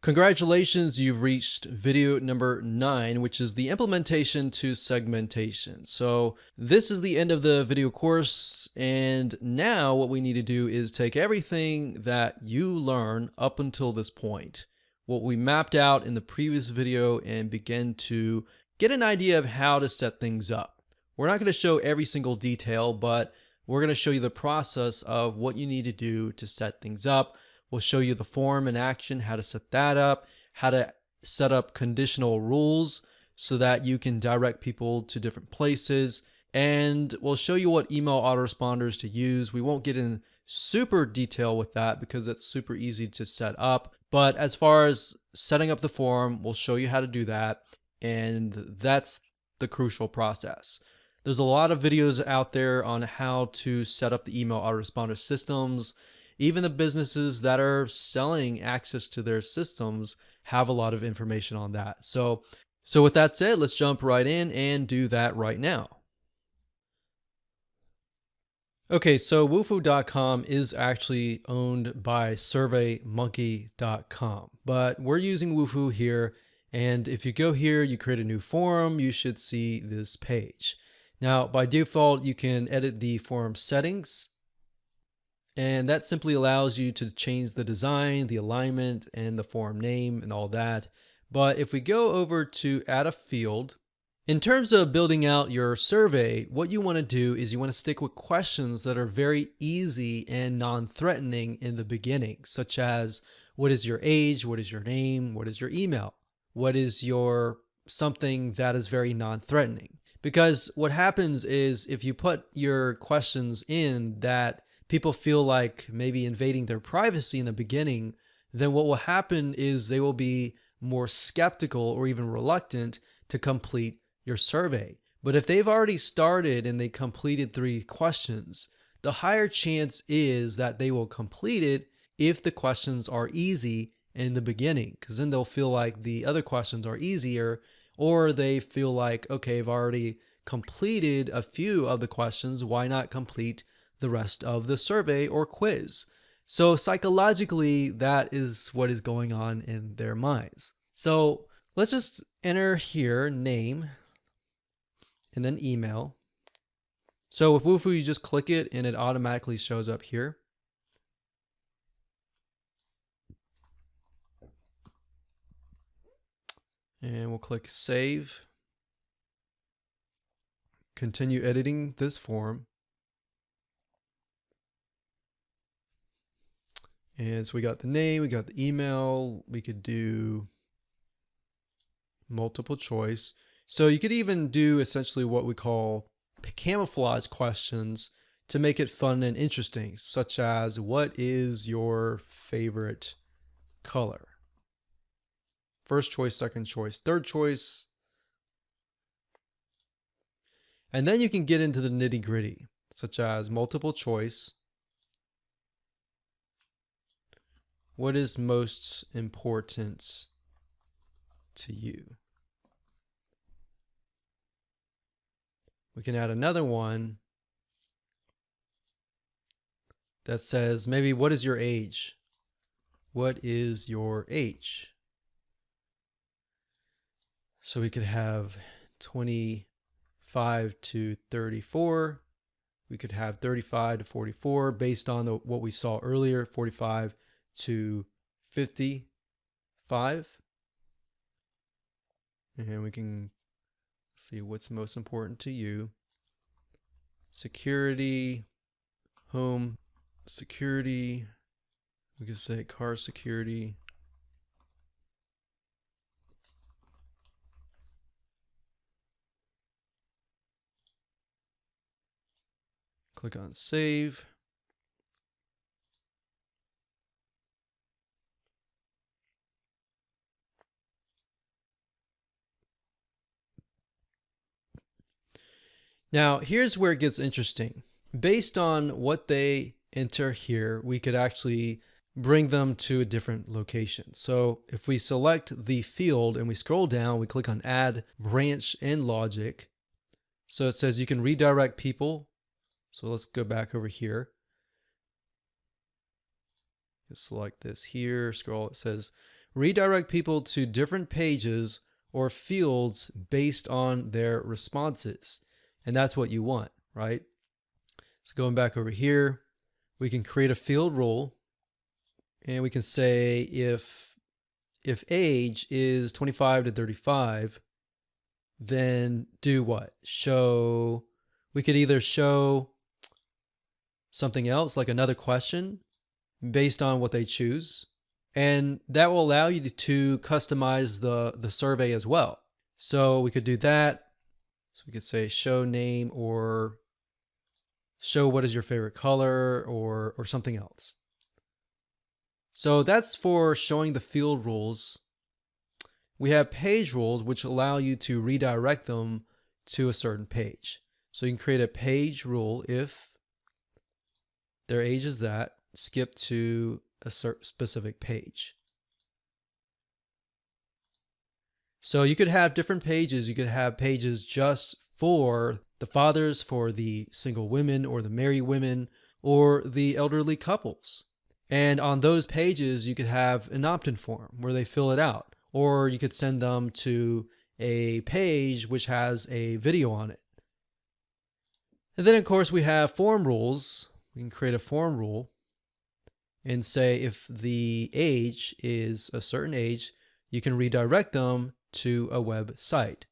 Congratulations, you've reached video number 9, which is the implementation to segmentation. So this is the end of the video course, and now what we need to do is take everything that you learn up until this point, what we mapped out in the previous video, and begin to get an idea of how to set things up. We're not going to show every single detail, but we're going to show you the process of what you need to do to set things up. We'll show you the form in action, how to set that up, how to set up conditional rules so that you can direct people to different places. And we'll show you what email autoresponders to use. We won't get in super detail with that because it's super easy to set up. But as far as setting up the form, we'll show you how to do that. And that's the crucial process. There's a lot of videos out there on how to set up the email autoresponder systems. Even the businesses that are selling access to their systems have a lot of information on that. So with that said, let's jump right in and do that right now. Okay, so Wufoo.com is actually owned by SurveyMonkey.com, but we're using Wufoo here. And if you go here, you create a new forum, you should see this page. Now, by default, you can edit the forum settings. And that simply allows you to change the design, the alignment, and the forum name and all that. But if we go over to add a field, in terms of building out your survey, what you want to do is you want to stick with questions that are very easy and non-threatening in the beginning, such as what is your age, what is your name, what is your email, what is your something that is very non-threatening. Because what happens is if you put your questions in that people feel like maybe invading their privacy in the beginning, then what will happen is they will be more skeptical or even reluctant to complete your survey. But if they've already started and they completed 3 questions, the higher chance is that they will complete it if the questions are easy in the beginning, because then they'll feel like the other questions are easier, or they feel like, okay, I've already completed a few of the questions, why not complete the rest of the survey or quiz? So psychologically, that is what is going on in their minds. So let's just enter here name and then email. So with Wufoo, you just click it and it automatically shows up here. And we'll click save. Continue editing this form. And so we got the name, we got the email, we could do multiple choice. So you could even do essentially what we call camouflage questions to make it fun and interesting, such as what is your favorite color? First choice, second choice, third choice. And then you can get into the nitty-gritty, such as multiple choice. What is most important to you? We can add another one that says maybe what is your age? What is your age? So we could have 25 to 34. We could have 35 to 44 based on what we saw earlier, 45 to 55. And we can see what's most important to you. Security, home security, we could say car security. Click on save. Now, here's where it gets interesting. Based on what they enter here, we could actually bring them to a different location. So if we select the field and we scroll down, we click on add branch and logic. So it says you can redirect people. So let's go back over here. Just select this here, scroll, it says redirect people to different pages or fields based on their responses. And that's what you want, right? So going back over here, we can create a field rule, and we can say if age is 25 to 35, then do what? We could either show something else, like another question based on what they choose, and that will allow you to customize the survey as well. So we could do that. So we could say show name, or show what is your favorite color, or something else. So that's for showing the field rules. We have page rules, which allow you to redirect them to a certain page. So you can create a page rule if their age is that, skip to a specific page. So you could have different pages. You could have pages just for the fathers, for the single women or the married women, or the elderly couples. And on those pages, you could have an opt-in form where they fill it out, or you could send them to a page which has a video on it. And then of course we have form rules. We can create a form rule and say if the age is a certain age, you can redirect them to a website.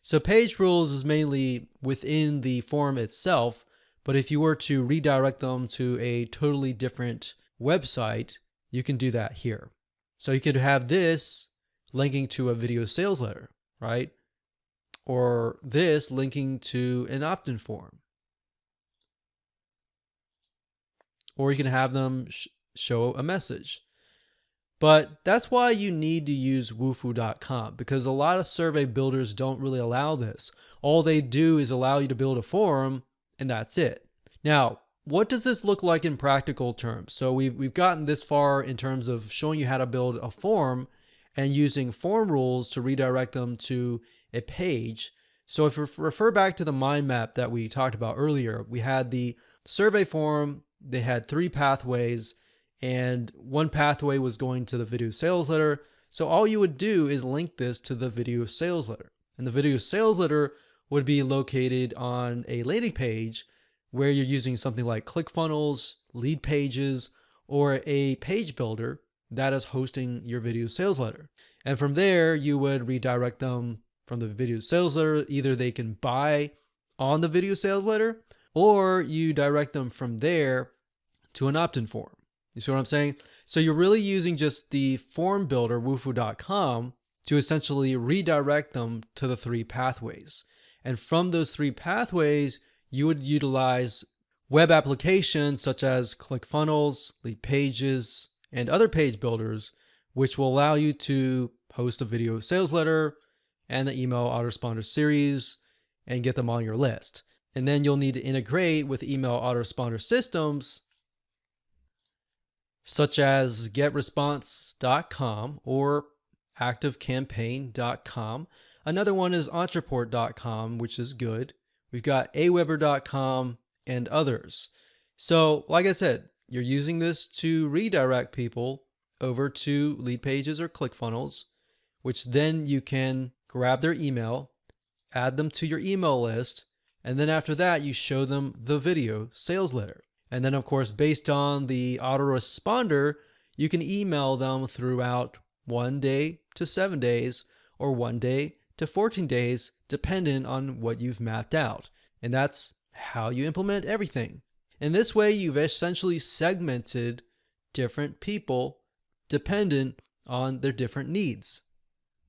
So page rules is mainly within the form itself, but if you were to redirect them to a totally different website, you can do that here. So you could have this linking to a video sales letter, right? Or this linking to an opt-in form. Or you can have them show a message. But that's why you need to use wufoo.com, because a lot of survey builders don't really allow this. All they do is allow you to build a forum, and that's it. Now, what does this look like in practical terms? So we've gotten this far in terms of showing you how to build a form and using form rules to redirect them to a page. So if we refer back to the mind map that we talked about earlier, we had the survey form. They had 3 pathways, and one pathway was going to the video sales letter. So all you would do is link this to the video sales letter. And the video sales letter would be located on a landing page where you're using something like ClickFunnels, Lead Pages, or a page builder that is hosting your video sales letter. And from there, you would redirect them from the video sales letter. Either they can buy on the video sales letter, or you direct them from there to an opt-in form. You see what I'm saying? So you're really using just the form builder, wufoo.com, to essentially redirect them to the 3 pathways. And from those 3 pathways, you would utilize web applications such as ClickFunnels, Lead Pages, and other page builders, which will allow you to post a video sales letter and the email autoresponder series and get them on your list. And then you'll need to integrate with email autoresponder systems such as getresponse.com or activecampaign.com. Another one is entreport.com, which is good. We've got aweber.com and others. So like I said, you're using this to redirect people over to Lead Pages or ClickFunnels, which then you can grab their email, add them to your email list, and then after that, you show them the video sales letter. And then of course, based on the autoresponder, you can email them throughout 1 day to 7 days or 1 day to 14 days, depending on what you've mapped out. And that's how you implement everything. In this way, you've essentially segmented different people dependent on their different needs.